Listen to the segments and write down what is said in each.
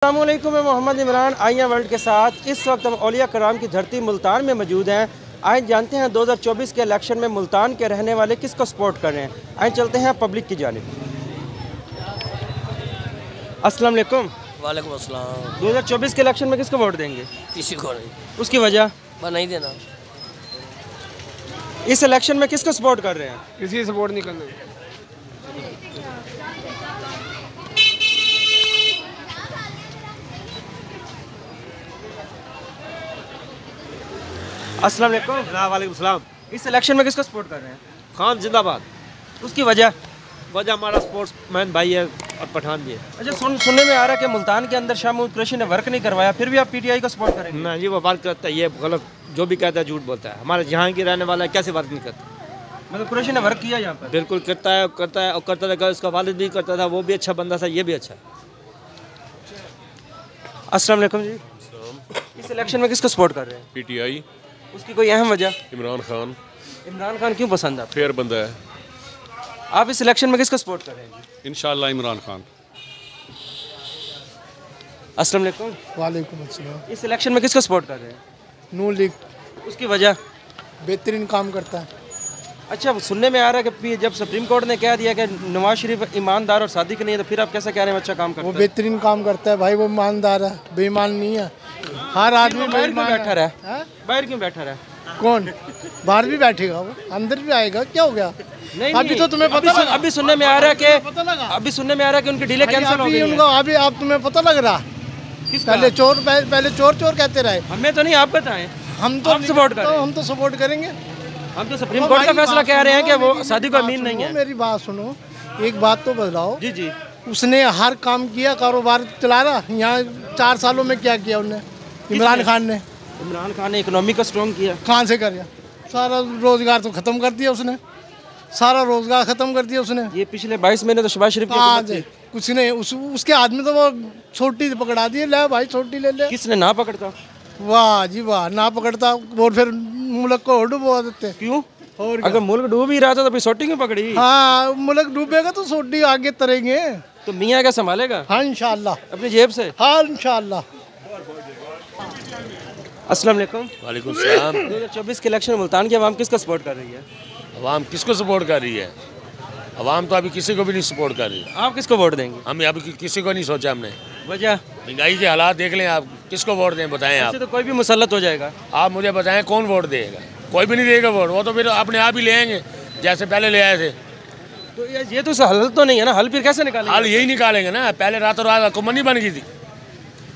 अस्सलामुअलैकुम, मैं मोहम्मद इमरान आइया वर्ल्ड के साथ। इस वक्त हम औलिया कराम की धरती मुल्तान में मौजूद हैं। आइए जानते हैं 2024 के इलेक्शन में मुल्तान के रहने वाले किसको सपोर्ट कर रहे हैं। आइए चलते हैं पब्लिक की जानिब। अस्सलाम वालेकुम। वालेकुम अस्सलाम। 2024 के इलेक्शन में किसको वोट देंगे? किसी को नहीं, उसकी वजह नहीं देना। इस इलेक्शन में किसको सपोर्ट कर रहे हैं? किसी सपोर्ट नहीं करना। अस्सलाम वालेकुम। वालेकुम सलाम। इस इलेक्शन में किसको सपोर्ट कर रहे हैं? खान जिंदाबाद। उसकी वजह हमारा स्पोर्ट्समैन भाई है और पठान भी है। अच्छा, सुनने में आ रहा है कि मुल्तान के अंदर शाह महमूद कुरैशी ने वर्क नहीं करवाया, फिर भी आप पीटीआई को सपोर्ट करेंगे? ना जी, वो वर्क करता है, ये गलत, जो भी कहता है झूठ बोलता है। हमारे जहाँ की रहने वाला है, कैसे वर्क नहीं करता? मतलब कुरैशी ने वर्क किया यहाँ पर? बिल्कुल करता है और करता था। उसका वालिद भी करता था, वो भी अच्छा बंदा था, ये भी अच्छा। अस्सलाम वालेकुम जी। इस इलेक्शन में किसको सपोर्ट कर रहे हैं? पीटीआई। उसकी कोई अहम वजह? इमरान खान। इमरान खान क्यों पसंद है? फेयर बंदा है। आप इस इलेक्शन में किसको सपोर्ट कर रहे हैं? इंशाल्लाह इमरान खान। अस्सलाम वालेकुम। वालेकुम अस्सलाम। इस इलेक्शन में किसको सपोर्ट कर रहे हैं? नून लीग उसकी वजह? बेहतरीन काम करता है। अच्छा, सुनने में आ रहा है कि जब सुप्रीम कोर्ट ने कह दिया कि नवाज शरीफ ईमानदार और सादिक नहीं है, तो फिर आप कैसे कह रहे हैं अच्छा काम करता है? वो बेहतरीन काम करता है भाई, वो ईमानदार है, बेईमान नहीं है। हर आदमी बाहर क्यों बैठा रहा है? है? बाहर क्यों बैठा रहा है? कौन? बाहर भी बैठेगा, वो अंदर भी आएगा, क्या हो गया? नहीं, अभी तो तुम्हें पता लगा? अभी सुनने में आ रहा है पता लगा? कि अभी सुनने में आ रहा है कि उनकी डीले कैंसिल हो गई है। अभी आप तुम्हें पता लग रहा? किसका? पहले चोर कहते रहे। हमें तो नहीं, आप बताएं। हम तो सपोर्ट करें। हम तो सपोर्ट करेंगे। हम तो सुप्रीम कोर्ट का फैसला कह रहे हैं कि वो सादिक अमीन नहीं है। मेरी बात सुनो, एक बात तो बताओ। जी जी। उसने हर काम किया, कारोबार चला रहा। यहाँ 4 सालों में क्या किया उन्हें? इमरान खान ने। इमरान खान ने इकोनॉमी को स्ट्रॉन्ग किया। कहाँ से कर? सारा रोजगार तो खत्म कर दिया उसने, सारा रोजगार खत्म कर दिया उसने। ये पिछले 22 महीने तो शहबाज शरीफ की कुछ नहीं, उसके आदमी तो वो छोटी पकड़ा दिए। ले भाई, छोटी ले ले। किसने ना पकड़ता? वाह जी वाह, ना पकड़ता और फिर मुल्क को डुबो देते। क्यों? और अगर मुल्क डूब ही रहा था तो फिर सोटी क्यों पकड़ी? हाँ, मुल्क डूबेगा तो सोटी आगे तरेंगे। तो मियाँ क्या संभालेगा? हाँ इंशाल्लाह, अपनी जेब से। हाँ इंशाल्लाह। अस्सलाम वालेकुम। वालेकुम सलाम। 2024 के इलेक्शन में मुल्तान की आवाम किसको सपोर्ट कर रही है? अवाम किसको सपोर्ट कर रही है? अवाम तो अभी किसी को भी नहीं सपोर्ट कर रही। आप किसको वोट देंगे? हम अभी किसी को नहीं सोचा हमने। वजह? महंगाई के हालात देख लें आप, किसको वोट दें बताएं आप। तो कोई भी मुसल्लत हो जाएगा। आप मुझे बताएं कौन वोट देगा? कोई भी नहीं देगा वोट, वो तो फिर अपने आप ही ले आएंगे जैसे पहले ले आए थे। तो ये तो हल तो नहीं है ना, हल फिर कैसे निकालेंगे? हाल यही निकालेंगे ना। पहले रातों रात हुकूमत नहीं बन गई थी,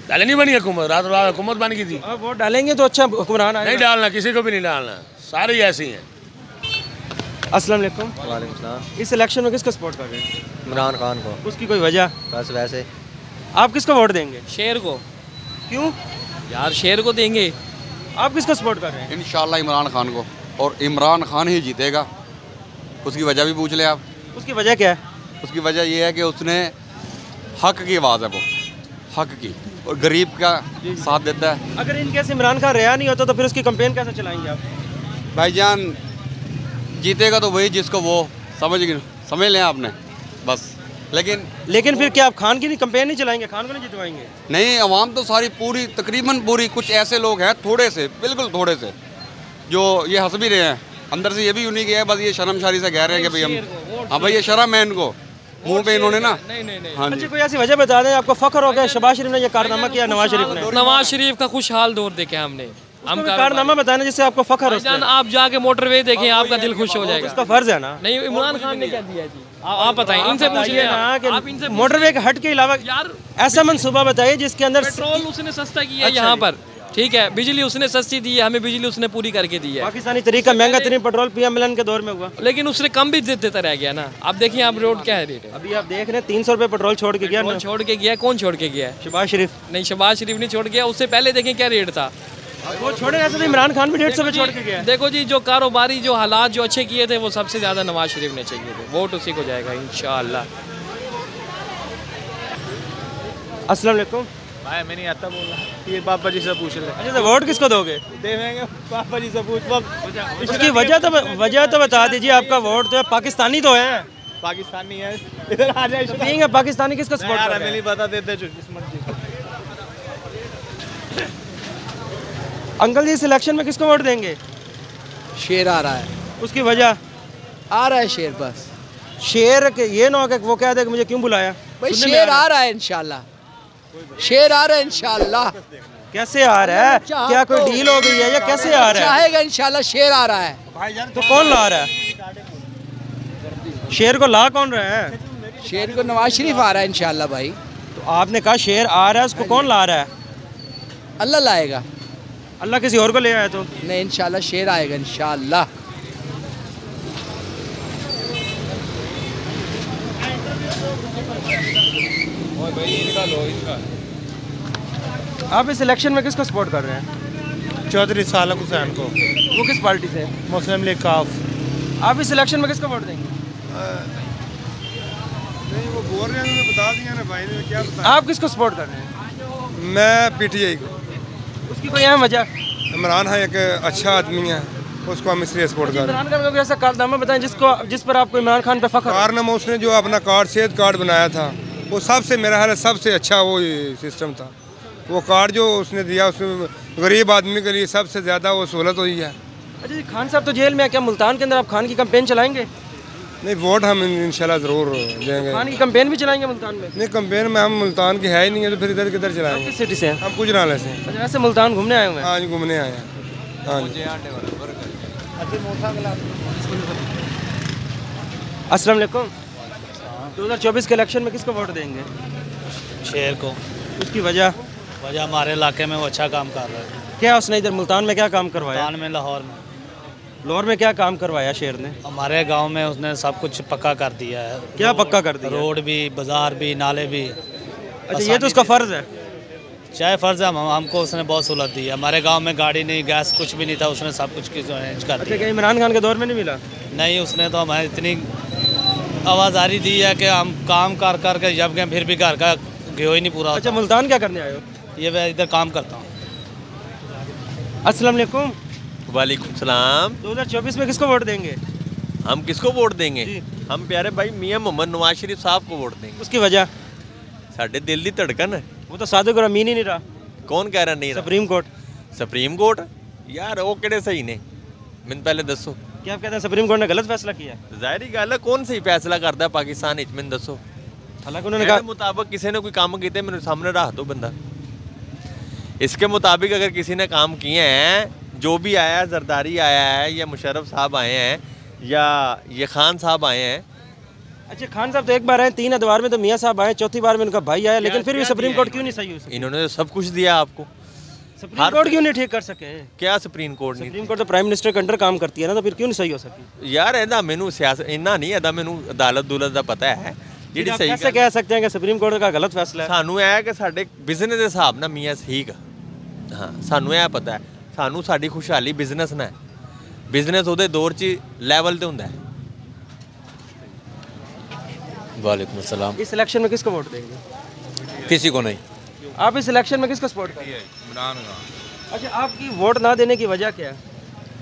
पहले नहीं बनी हुकूमत, रातों रात हुकूमत बन गई थी। आप वोट डालेंगे तो अच्छा हुक्मरान आएगा। नहीं डालना, किसी को भी नहीं डालना, सारे ही ऐसे ही हैं। अस्सलाम वालेकुम। वालेकुम सलाम। इस इलेक्शन में किसको सपोर्ट कर रहे हैं? इमरान खान को। उसकी कोई वजह? बस वैसे। आप किसको वोट देंगे? शेर को। क्यों? यार शेर को देंगे। आप किसको सपोर्ट कर रहे हैं? इंशाल्लाह इमरान खान को, और इमरान खान ही जीतेगा। उसकी वजह भी पूछ ले आप। उसकी वजह क्या है? उसकी वजह ये है कि उसने हक की आवाज़ है, वो हक की, और गरीब का साथ देता है। अगर इनके से इमरान खान रिहा नहीं होता तो फिर उसकी कंपेन कैसे चलाएंगे आप? भाईजान जीतेगा तो वही जिसको वो समझ लें आपने, बस। लेकिन फिर क्या आप खान की नहीं कंपेन नहीं चलाएंगे? खान को नहीं जितवाएंगे? नहीं, अवाम तो सारी पूरी, तकरीबन पूरी, कुछ ऐसे लोग हैं थोड़े से, बिल्कुल थोड़े से, जो ये हंस भी रहे हैं अंदर से। ये भी उन्हीं के है, बस ये शर्मशारी से कह रहे हैं कि भाई हम, हाँ भाई ये शर्म है इनको, मुंह पे इन्होंने ना। हाँ जी। अच्छा, कोई ऐसी वजह बता दें आपको फख्र हो गया शहबाज शरीफ ने ये कारनामा किया, नवाज शरीफ ने? नवाज शरीफ का खुशहाल दौर देखे हमने। हम कारनामा बताना जिससे आपको फख्र हो। आप जाके मोटरवे देखें, आपका दिल खुश हो जाएगा। उसका फर्ज है ना। नहीं, इमरान खान ने क्या दिया जी? आप बताएं, इनसे पूछिए ना। मोटरवे के हट के अलावा यार ऐसा मंसूबा बताइए जिसके अंदर पेट्रोल उसने सस्ता किया है यहाँ पर, ठीक है। बिजली उसने सस्ती दी है, हमें बिजली उसने पूरी करके दी है। पाकिस्तानी तरीका महंगा तरीन पेट्रोल पीएम के दौर में हुआ, लेकिन उसने कम भी देता रह गया ना। आप देखिए, आप रोड क्या है रेट है अभी आप देख रहे हैं 300 रुपये पेट्रोल छोड़ के गया। छोड़ के गया? कौन छोड़ के गया है? शहबाज शरीफ। नहीं, शहबाज शरीफ नहीं छोड़ गया। उससे पहले देखें क्या रेट था, वो छोड़े। ऐसे तो इमरान खान भी 150 रुपये छोड़ के गया। देखो जी, जो कारोबारी जो हालात जो अच्छे किए थे वो सबसे ज़्यादा नवाज शरीफ ने चाहिए थे। वोट उसी को जाएगा इंशाअल्लाह। अस्सलाम वालेकुम। भाई मैं नहीं आता बोलना, ये पापा जी से पूछ ले। अच्छा, तो वोट किसको दोगे? देंगे पापा जी से पूछ। उसकी वजह तो बता दीजिए। आपका वोट तो पाकिस्तानी तो है। पाकिस्तानी है, इधर आ जाए। पाकिस्तानी किसको सपोर्ट कर रहे हैं? नहीं बता देते जो किस्मत जी। अंकल जी इस इलेक्शन में किसको वोट देंगे? शेर आ रहा है, उसकी वजह? आ रहा है शेर बस। शेर के ये ना हो कि वो कह दे कि मुझे क्यों बुलाया। भाई सुनने में शेर आ रहा है इंशाल्लाह, शेर आ रहा है इंशाल्लाह। कैसे आ रहा है? क्या कोई डील हो गई है या कैसे आ रहा है? चाहेगा इंशाल्लाह, शेर आ रहा है। तो कौन ला रहा है? शेर को ला कौन रहा है? शेर को नवाज शरीफ आ रहा है इंशाल्लाह भाई। तो आपने कहा शेर आ रहा है, उसको कौन ला रहा है? अल्लाह लाएगा। अल्लाह किसी और को ले आया तो? नहीं इंशाल्लाह शेर आएगा इंशाल्लाह। आप इस इलेक्शन में किसको सपोर्ट कर रहे हैं? चौधरी सालक हुसैन को। वो किस पार्टी से? मुस्लिम लीग काफ। आप इस इलेक्शन में किसको वोट देंगे? नहीं वो बोल रहे हैं, बता दिया ना भाई ने, क्या बता। आप किसको सपोर्ट कर रहे हैं? मैं पीटीआई को। उसकी कोई अहम वजह? इमरान है एक अच्छा आदमी है, उसको हम इसलिए सपोर्ट कर रहे हैं। इमरान खान का कोई ऐसा कारनामा बताएं जिस पर आपको इमरान खान पे फख्र हो? कारनामा उसने जो अपना कार्ड, सेहत कार्ड बनाया था, वो सबसे मेरा ख्याल है सबसे अच्छा वो सिस्टम था। वो कार्ड जो उसने दिया, उसमें गरीब आदमी के लिए सबसे ज़्यादा वो सहूलत हुई है। अच्छा जी, खान साहब तो जेल में है, क्या मुल्तान के अंदर आप खान की कैंपेन चलाएंगे? नहीं, वोट हम इंशाल्लाह ज़रूर देंगे। खान की कैंपेन भी चलाएंगे मुल्तान में? नहीं, कैंपेन में हम मुल्तान के है ही नहीं है, तो फिर इधर किधर चलाएंगे? किस सिटी से हैं? हम गुजराले से हैं। अच्छा, वैसे मुल्तान घूमने आए हुए हैं? हाँ जी, घूमने आए हैं। हाँ जी। अस्सलाम वालेकुम। 2024 के इलेक्शन में किसको वोट देंगे? शेर को। उसकी वजह? वजह हमारे इलाके में वो अच्छा काम कर रहा है। क्या उसने इधर मुल्तान में क्या काम करवाया? मुल्तान में, लाहौर में। लाहौर में क्या काम करवाया शेर ने? हमारे गांव में उसने सब कुछ पक्का कर दिया है। क्या पक्का कर दिया? रोड भी, बाजार भी, नाले भी। अच्छा, ये तो उसका फ़र्ज़ है। चाहे फ़र्ज़ है, हमको उसने बहुत सहूलत दी है। हमारे गांव में गाड़ी नहीं, गैस कुछ भी नहीं था, उसने सब कुछ अरेंज कर दिया। अच्छा, क्या इमरान खान के दौर में नहीं मिला? नहीं, उसने तो हमें इतनी आवाज़ारी दी है कि हम काम कर कर के जब गए फिर भी घर का गेहो ही नहीं पूरा। अच्छा, मुल्तान क्या करने आए हो? ये मैं इधर काम करता हूँ। अस्सलाम वालेकुम। वालेकुम सलाम। 2024 में किसको वोट देंगे? हम किसको वोट देंगे? हम प्यारे भाई मियां मोहम्मद नवाज शरीफ साहब को वोट देंगे। उसकी वजह? साढ़े दिल की धड़कन है। वो तो सादिक और अमीन ही नहीं रहा। कौन कह रहा नहीं रहा? Supreme court. सुप्रीम कोर्ट यार वो किहड़े सही ने, मैंने पहले दसो। क्या आप कहते हैं सुप्रीम कोर्ट ने गलत फैसला किया? जाहिर ही गल है, कौन सही फैसला करता है पाकिस्तान विच, मैंने दसो। हालांकि उन्होंने कहा मुताबिक किसी ने कोई काम किए, मेरे सामने रख दो बंदा। इसके मुताबिक अगर किसी ने काम किए हैं, जो भी आया है, जरदारी आया है या मुशर्रफ साहब आए हैं या ये खान साहब आए हैं। अच्छा, खान साहब तो एक बार आए, 3 अदवार में तो मियाँ साहब आए, चौथी बार में उनका भाई आया, लेकिन फिर भी सुप्रीम कोर्ट क्यों नहीं सही हुई? इन्होंने तो सब कुछ दिया आपको। सुप्रीम कोर्ट क्यों नहीं ठीक कर सके? क्या सुप्रीम कोर्ट नहीं? सुप्रीम कोर्ट तो प्राइम मिनिस्टर के अंडर काम करती है ना, तो फिर क्यों नहीं सही हो सकी? यार इहदा मैनू सियासत इन्ना नहीं, इहदा मैनू अदालत दुलत का पता है। जी, आप कैसे कह सकते हैं कि सुप्रीम कोर्ट का गलत फैसला है? सानू है कि साडे बिजनेस के हिसाब ना मियाँ ठीक है। हाँ, सानू यह पता है, सानू साडी खुशहाली बिजनेस ना है। बिजनेस उहदे दौर च लैवल ते हुंदा है। वालेकुम अस्सलाम। इस इलेक्शन में किसको वोट देंगे? किसी को नहीं। आप इस इलेक्शन में किसको सपोर्ट करेंगे? इमरान खान। अच्छा, आपकी वोट ना देने की वजह क्या है?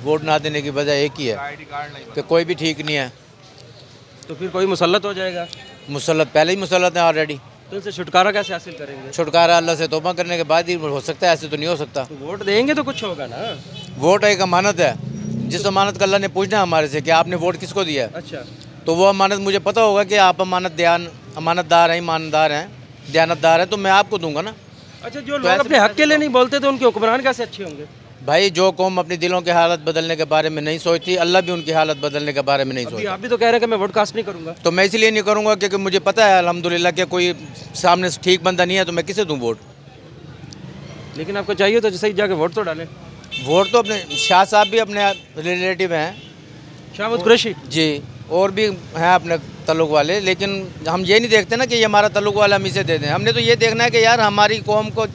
वोट ना देने की वजह एक ही है कि कोई भी ठीक नहीं है। तो फिर कोई मुसल्लत हो जाएगा? मुसल्लत पहले ही मुसल्लत है ऑलरेडी। तो इनसे छुटकारा कैसे हासिल करेंगे? छुटकारा अल्लाह से तौबा करने के बाद ही हो सकता है, ऐसे तो नहीं हो सकता। तो वोट देंगे तो कुछ होगा ना। वोट एक अमानत है, जिस अमानत का अल्लाह ने पूछना है हमारे से कि आपने वोट किसको दिया है। अच्छा, तो वो अमानत मुझे पता होगा कि आप अमानतदार हैं, ईमानदार हैं, दयानतदार हैं, तो मैं आपको दूंगा ना। अच्छा, जो लोग अपने हक के लिए नहीं बोलते तो उनके हुक्मरान कैसे अच्छे होंगे? भाई, जो कौम अपनी दिलों की हालत बदलने के बारे में नहीं सोचती, अल्लाह भी उनकी हालत बदलने के बारे में नहीं सोचता। आप भी तो कह रहे हैं कि मैं वोट कास्ट नहीं करूंगा। तो मैं इसलिए नहीं करूंगा क्योंकि मुझे पता है अल्हम्दुलिल्लाह कि कोई सामने से ठीक बंदा नहीं है, तो मैं किसे दूं वोट? लेकिन आपको चाहिए तो सही जाके वोट तो डालें। वोट तो अपने शाह साहब भी अपने रिलेटिव हैं, शाहमद कुरैशी जी, और भी हैं अपने तल्लुक वाले, लेकिन हम ये नहीं देखते ना कि ये हमारा तल्लुक वाला हम इसे दे दें। हमने तो ये देखना है कि यार हमारी कौम को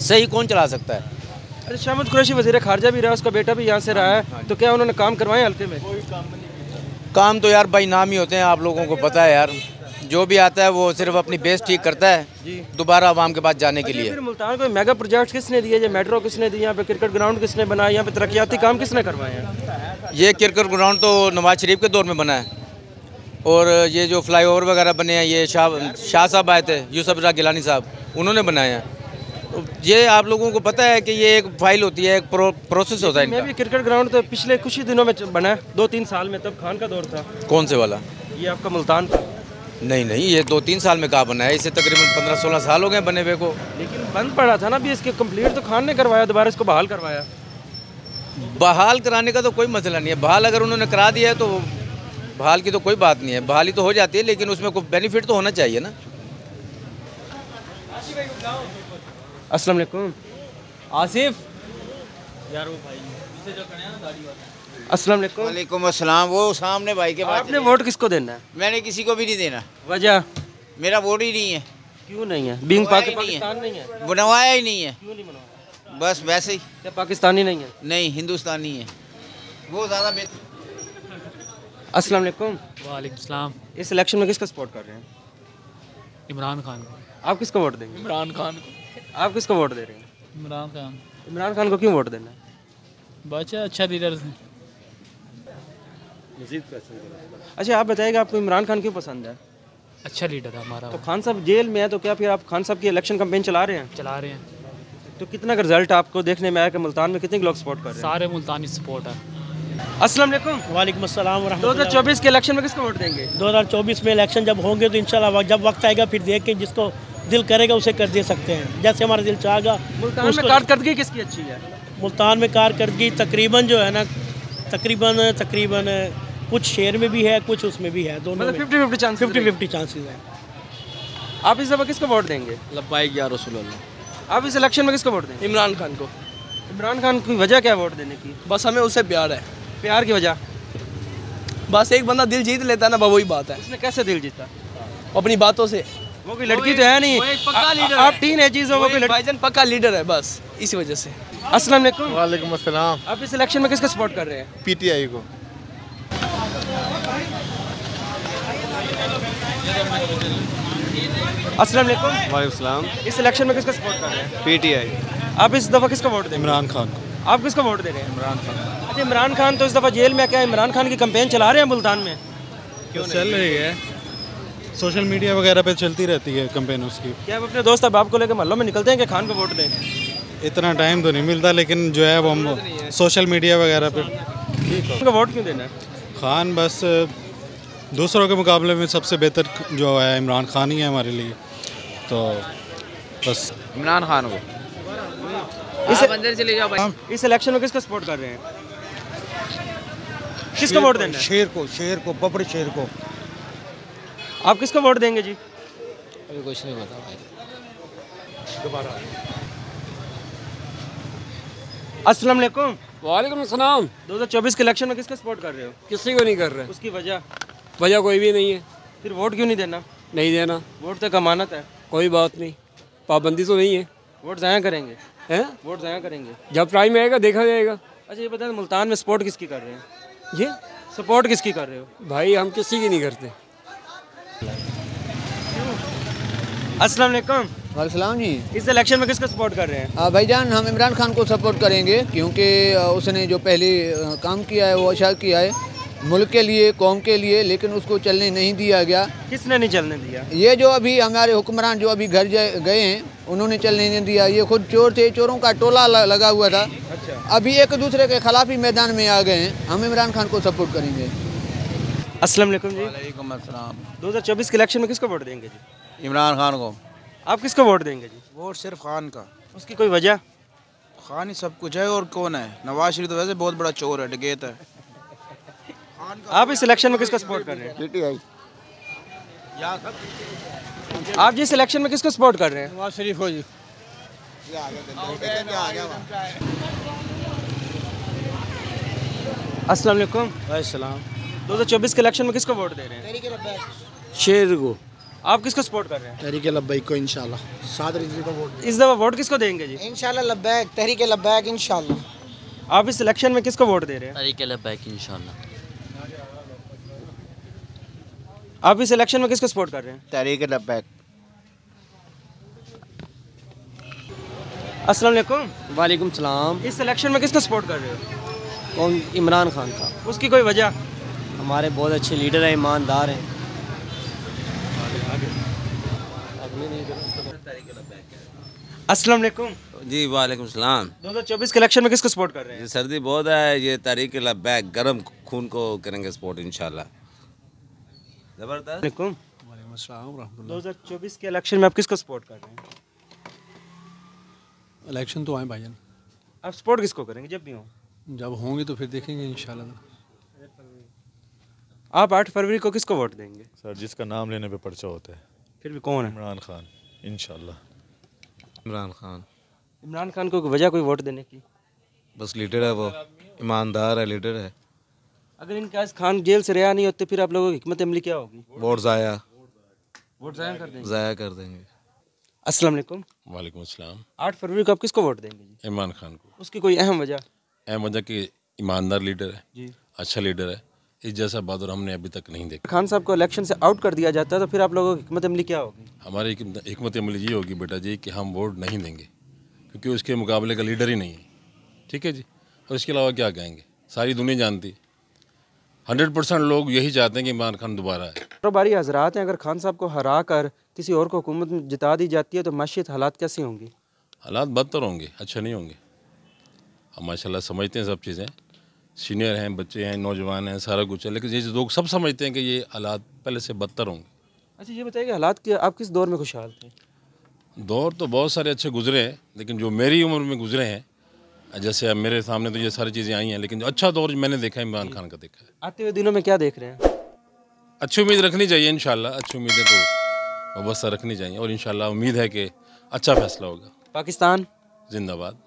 सही कौन चला सकता है। अरे, शाहमद कुरैशी वज़ीर ख़ारजा भी रहा, उसका बेटा भी यहाँ से रहा है, तो क्या उन्होंने काम करवाए हल्के में? काम तो यार भाई नाम ही होते हैं, आप लोगों को पता है यार। जो भी आता है वो सिर्फ अपनी बेस ठीक करता है दोबारा आवाम के पास जाने के लिए। फिर मुल्तान को मेगा प्रोजेक्ट किसने दिए? ये मेट्रो किसने दी? यहाँ पे क्रिकेट ग्राउंड किसने बनाया? यहाँ पे तरक्याती काम किसने करवाए हैं? ये क्रिकेट ग्राउंड तो नवाज शरीफ के दौर में बना है, और ये जो फ्लाईओवर वगैरह बने हैं ये शाह साहब आए थे, यूसुफ रज़ा गिलानी साहब, उन्होंने बनाए हैं। ये आप लोगों को पता है कि ये एक फाइल होती है, एक प्रोसेस होता है मैं इनका। भी क्रिकेट ग्राउंड तो पिछले कुछ ही दिनों में बना है, 2-3 साल में, तब खान का दौर था। कौन से वाला? ये आपका मुल्तान का। नहीं नहीं, ये 2-3 साल में कहाँ बना है, इसे तकरीबन 15-16 साल हो गए बने हुए को। लेकिन बंद पड़ा था ना अभी, इसके कंप्लीट तो खान ने करवाया, दोबारा इसको बहाल करवाया। बहाल कराने का तो कोई मसला नहीं है, बहाल अगर उन्होंने करा दिया है तो बहाल की तो कोई बात नहीं है, बहाली तो हो जाती है, लेकिन उसमें कोई बेनिफिट तो होना चाहिए ना। अस्सलाम वालेकुम। आसिफ अस्सलाम वालेकुम। वालेकुम अस्सलाम। वो सामने भाई के पास। आपने वोट किसको देना है? मैंने किसी को भी नहीं देना। वजह? मेरा वोट ही नहीं है। क्यों नहीं है? बीइंग पाकिस्तान नहीं है? बनवाया ही नहीं है। क्यों नहीं बनवाया? बस वैसे ही। क्या पाकिस्तानी नहीं है? नहीं, हिंदुस्तानी है वो ज़्यादा बेहतर। अस्सलाम वालेकुम। वालेकुम सलाम। इस इलेक्शन में किसका सपोर्ट कर रहे हैं? इमरान खान को। आप किसको वोट देंगे? इमरान खान को। आप किसको वोट दे रहे हैं? इमरान खान। इमरान खान को क्यों वोट देना है? बच्चा अच्छा लीडर है। अच्छा आप बताइएगा, आपको इमरान खान क्यों पसंद है? अच्छा लीडर है हमारा। तो खान साहब जेल में है, तो क्या फिर आप खान साहब की इलेक्शन कैंपेन चला रहे हैं? चला रहे हैं। तो कितना का रिजल्ट आपको देखने में आया कि मुल्तान में कितने लोग सपोर्ट कर रहे हैं? सारे मुल्तानी सपोर्ट है। अस्सलाम वालेकुम। वालेकुम अस्सलाम। 2024 के इलेक्शन में किसको वोट देंगे? 2024 में इलेक्शन जब होंगे तो इंशाल्लाह जब वक्त आएगा फिर देख के जिसको दिल करेगा उसे कर दे सकते हैं, जैसे हमारा दिल चाहेगा। मुल्तान में कारकर्दगी किसकी अच्छी है? मुल्तान में कारकर्दगी तकरीबन जो है ना, तकरीबन कुछ शेयर में भी है, कुछ उसमें भी है, दोनों मतलब में 50-50 चांसेस 50-50 चांसेस है। आप इस दफा किसको वोट देंगे? लब्बाइक या रसूल अल्लाह। आप इस इलेक्शन में किसको वोट देंगे? इमरान खान को। इमरान खान की वजह क्या है वोट देने की? बस हमें उससे प्यार है। प्यार की वजह? बस एक बंदा दिल जीत लेता है ना, वही बात है। उसने कैसे दिल जीता? अपनी बातों से। वो कोई लड़की तो है नहीं। पक्का लीडर आप टीन एजीज हो, वो कोई भाईजान पक्का लीडर है, बस इसी वजह से। अस्सलाम वालेकुम। वालेकुम अस्सलाम। आप इस इलेक्शन में किसको सपोर्ट कर रहे हैं? पीटीआई को। अस्सलाम वालेकुम। वालेकुम सलाम। इस इलेक्शन में किसको सपोर्ट कर रहे हैं? पीटीआई। आप इस दफा किसको वोट देंगे? इमरान खान को। आप किसको वोट दे रहे हैं? इमरान खान। अच्छा इमरान खान तो इस दफा जेल में, क्या इमरान खान की कैंपेन चला रहे हैं मुल्तान में? क्यों चल रही है, सोशल मीडिया वगैरह पे चलती रहती है कैंपेन उसकी। क्या आप अपने दोस्त अहबाब को लेकर मोहल्लों में निकलते हैं कि खान को वोट दें? इतना टाइम तो नहीं मिलता, लेकिन जो है वो हम सोशल मीडिया वगैरह पे। उनको वोट क्यों देना है? खान बस दूसरों के मुकाबले में सबसे बेहतर जो है इमरान खान ही है हमारे लिए, तो बस इमरान खान को। अंदर चले जाओ भाई। इस इलेक्शन में किसको सपोर्ट कर रहे हैं? किसको वोट देना है? शेर को बबड़ शेर को। आप किसको वोट देंगे जी? अभी कुछ नहीं पता भाई। दोबारा। अस्सलाम वालेकुम। वालेकुम सलाम। 2024 के इलेक्शन में किसको सपोर्ट कर रहे हो? किसी को नहीं कर रहे। उसकी वजह? वजह कोई भी नहीं है। फिर वोट क्यों नहीं देना? नहीं देना। वोट तो अमानत है। कोई बात नहीं, पाबंदी तो नहीं है। वोट ज़ाया करेंगे? हैं? वोट ज़ाया करेंगे जब टाइम आएगा देखा जाएगा। अच्छा ये बताएं, मुल्तान में सपोर्ट किसकी कर रहे हैं? ये सपोर्ट किसकी कर रहे हो? भाई हम किसी की नहीं करते। अस्सलाम वालेकुम। वालेकुम जी। इस इलेक्शन में किसको सपोर्ट कर रहे हैं? भाईजान हम इमरान खान को सपोर्ट करेंगे, क्योंकि उसने जो पहले काम किया है वो अच्छा किया है मुल्क के लिए, कौम के लिए, लेकिन उसको चलने नहीं दिया गया। किसने नहीं चलने दिया? ये जो अभी हमारे हुक्मरान जो अभी घर गए हैं उन्होंने चलने नहीं दिया। ये खुद चोर थे, चोरों का टोला लगा हुआ था। अच्छा। अभी एक दूसरे के खिलाफ ही मैदान में आ गए हैं। हम इमरान खान को सपोर्ट करेंगे। अस्सलाम वालेकुम जी। वालेकुम अस्सलाम। 2024 के इलेक्शन में किसको वोट देंगे जी? इमरान खान को। आप किसको वोट देंगे जी? वोट सिर्फ खान का। उसकी कोई वजह? खान ही सब कुछ है, और कौन है? नवाज शरीफ तो वैसे बहुत बड़ा चोर है, डकैत है। आप इस इलेक्शन में किसको सपोर्ट कर रहे हैं? पीटीआई। आप जिस इलेक्शन में किसको सपोर्ट कर रहे हैं? नवाज शरीफ हो जी। अस्सलाम वालेकुम। वालेकुम। 2024 के इलेक्शन में किसको वोट दे रहे हैं? शेर को। आप किसको सपोर्ट कर रहे हैं? तहरीक लब्बैक को इंशाल्लाह। 7 रीजन को वोट। इस दफा वोट किसको देंगे जी? इंशाल्लाह लब्बैक, तहरीक लब्बैक इंशाल्लाह। आप इस इलेक्शन में किसको वोट दे रहे हैं? तहरीक लब्बैक इंशाल्लाह। आप इस इलेक्शन में किसको सपोर्ट कर रहे हैं? तहरीक लब्बैक। अस्सलाम वालेकुम। वालेकुम सलाम। इस इलेक्शन में किसको सपोर्ट कर रहे हो? कौन? इमरान खान का। उसकी कोई वजह? हमारे बहुत अच्छे लीडर हैं, ईमानदार हैं। अस्सलाम वालेकुम जी वालेकुम सलाम। 2024 के इलेक्शन में किसको सपोर्ट कर रहे हैं? ये सर्दी बहुत है, ये तहरीक लब्बैक गर्म खून को करेंगे सपोर्ट इंशाल्लाह। जबरदस्त। 2024 के इलेक्शन में आप किसको सपोर्ट कर रहे हैं? इलेक्शन तो आए भाईजान, आप सपोर्ट किसको करेंगे जब भी हो? जब होंगे तो फिर देखेंगे इंशाल्लाह। आप 8 फरवरी को किसको वोट देंगे? सर जिसका नाम लेने पे पर्चा होता है। फिर भी कौन है? इमरान खान इंशाल्लाह। इमरान खान। इमरान खान को वजह कोई वोट देने की? बस लीडर है वो, ईमानदार है, लीडर है। अगर इनका खान जेल से रिहा नहीं होते फिर आप लोगों की हिकमत अमली क्या होगी? वोट ज़ाया ज़ाया कर देंगे। अस्सलाम वालेकुम। वालेकुम अस्सलाम। 8 फरवरी को आप किसको वोट देंगे जी? इमरान खान को। उसकी कोई अहम वजह? अहम वजह कि ईमानदार लीडर है जी, अच्छा लीडर है, इस जैसा बहादुर हमने अभी तक नहीं देखा। खान साहब को इलेक्शन से आउट कर दिया जाता है तो फिर आप लोगों की हिकमत अमली क्या होगी? हमारी हिकमत अमली ये होगी बेटा जी कि हम वोट नहीं देंगे क्योंकि उसके मुकाबले का लीडर ही नहीं है। ठीक है जी, और इसके अलावा क्या कहेंगे, सारी दुनिया जानती है। 100% लोग यही चाहते हैं कि इमरान खान दोबारा है। कारोबारी हजरात हैं, अगर खान साहब को हरा कर किसी और को हुकूमत में जिता दी जाती है तो माशियत हालात कैसी होंगी? हालात बदतर होंगे, अच्छे नहीं होंगे। हम माशाल्लाह समझते हैं सब चीज़ें, सीनियर हैं, बच्चे हैं, नौजवान हैं, सारा कुछ है, लेकिन ये लोग सब समझते हैं कि ये हालात पहले से बदतर होंगे। अच्छा ये बताइए कि हालात के आप किस दौर में खुशहाल थे? दौर तो बहुत सारे अच्छे गुजरे हैं, लेकिन जो मेरी उम्र में गुजरे हैं, जैसे अब मेरे सामने तो ये सारी चीज़ें आई हैं, लेकिन जो अच्छा दौर मैंने देखा है इमरान खान का देखा है। आते हुए दिनों में क्या देख रहे हैं? अच्छी उम्मीद रखनी चाहिए इंशाल्लाह, अच्छी उम्मीदें तो वाबस्ता रखनी चाहिए और इंशाल्लाह उम्मीद है कि अच्छा फैसला होगा। पाकिस्तान जिंदाबाद।